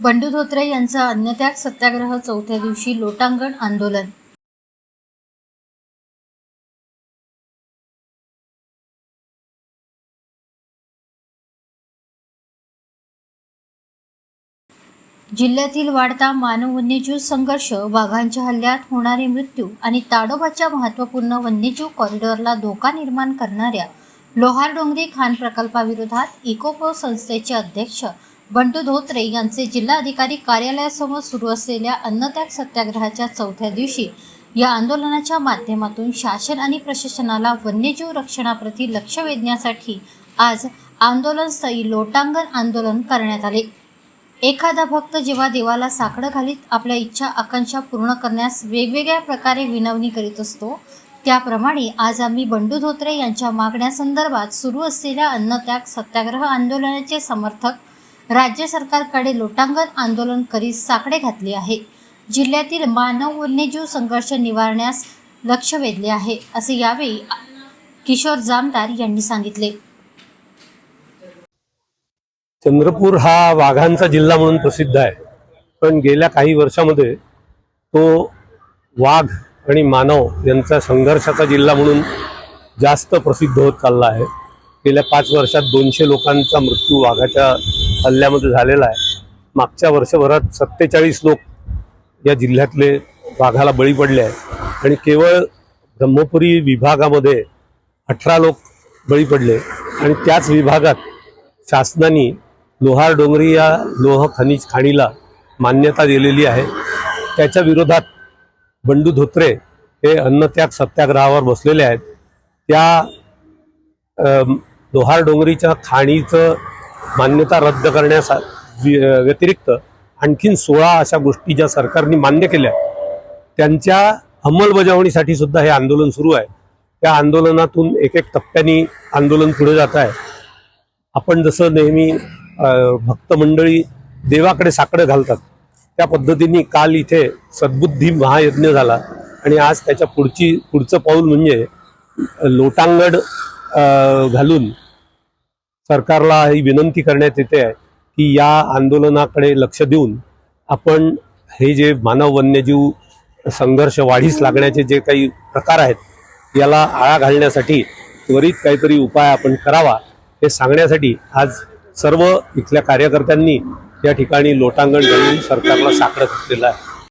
बंडू धोत्रे यांचा अन्नत्याग सत्याग्रह चौथ्या दिवशी लोटांगण आंदोलन। जिल्ह्यातील वाढता मानव वन्यजीव संघर्ष, वाघांच्या हल्ल्यात होणारे मृत्यू आणि ताडोबाच्या महत्त्वपूर्ण वन्यजीव कॉरिडॉरला धोका निर्माण करणाऱ्या लोहारडोंगरी खाण प्रकल्पाविरोधात इकोपो संस्थेचे अध्यक्ष बंडू धोत्रे यांचे जिल्हाधिकारी कार्यालयासमोर सुरू असलेल्या अन्नत्याग सत्याग्रहाच्या चौथ्या दिवशी या आंदोलनाच्या माध्यमातून शासन आणि प्रशासनाला वन्यजीव रक्षणाप्रती लक्ष वेधण्यासाठी आज आंदोलनस्थळी लोटांगण आंदोलन करण्यात आले। एखादा भक्त जेव्हा देवाला साकडं घालीत आपल्या इच्छा आकांक्षा पूर्ण करण्यास वेगवेगळ्या प्रकारे विनवणी करीत असतो, त्याप्रमाणे आज आम्ही बंडू धोत्रे यांच्या मागण्यासंदर्भात सुरू असलेल्या अन्नत्याग सत्याग्रह आंदोलनाचे समर्थक राज्य सरकारकडे लोटांगण आंदोलन करीत साकडे घातले आहे। जिल्ह्यातील मानव वन्यजीव संघर्ष निवारण्यास लक्ष वेधले आहे, असे यावेळी किशोर जामदार यांनी सांगितले। चंद्रपूर हा वाघांचा जिल्हा म्हणून प्रसिद्ध आहे, पण गेल्या काही वर्षामध्ये तो वाघ आणि मानव यांचा संघर्षाचा जिल्हा म्हणून जास्त प्रसिद्ध होत चालला आहे। गेल्या 5 वर्षात 200 लोकांचा मृत्यू वाघाच्या हल्ल्यामध्ये झालेला आहे। मागच्या वर्षभरात 47 लोक या जिल्ह्यातले वाघाला बळी पडले आहेत आणि केवळ ब्रह्मपुरी विभागामध्ये 18 लोक बळी पडले आणि त्याच विभागात शासनाने लोहारडोंगरी या लोह खनिज खाणीला मान्यता दिलेली आहे। त्याच्या विरोधात बंडू धोत्रे हे अन्नत्याग सत्याग्रहावर बसलेले आहेत। त्या लोहारडोंगरीच्या खाणीचं मान्यता रद्द करण्यास व्यतिरिक्त आणखीन 16 अशा गोष्टी ज्या सरकारने मान्य केल्या त्यांच्या अंमलबजावणीसाठी सुद्धा हे आंदोलन सुरू आहे। त्या आंदोलनातून एक टप्प्याने आंदोलन पुढे जात आहे। आपण जसं नेहमी भक्त मंडळी देवाकडे साकडं घालतात त्या पद्धतीने काल इथे सद्बुद्धी महायज्ञ झाला आणि आज त्याच्या पुढचं पाऊल म्हणजे लोटांगण घालून सरकारला ही विनंती करण्यात येते आहे की या आंदोलनाकडे लक्ष देऊन आपण हे जे मानव वन्यजीव संघर्ष वाढीस लागण्याचे जे काही प्रकार आहेत याला आळा घालण्यासाठी त्वरित काहीतरी उपाय आपण करावा हे सांगण्यासाठी आज सर्व इथल्या कार्यकर्त्यांनी या ठिकाणी लोटांगण घालून सरकारला साकडं घातलेलं आहे।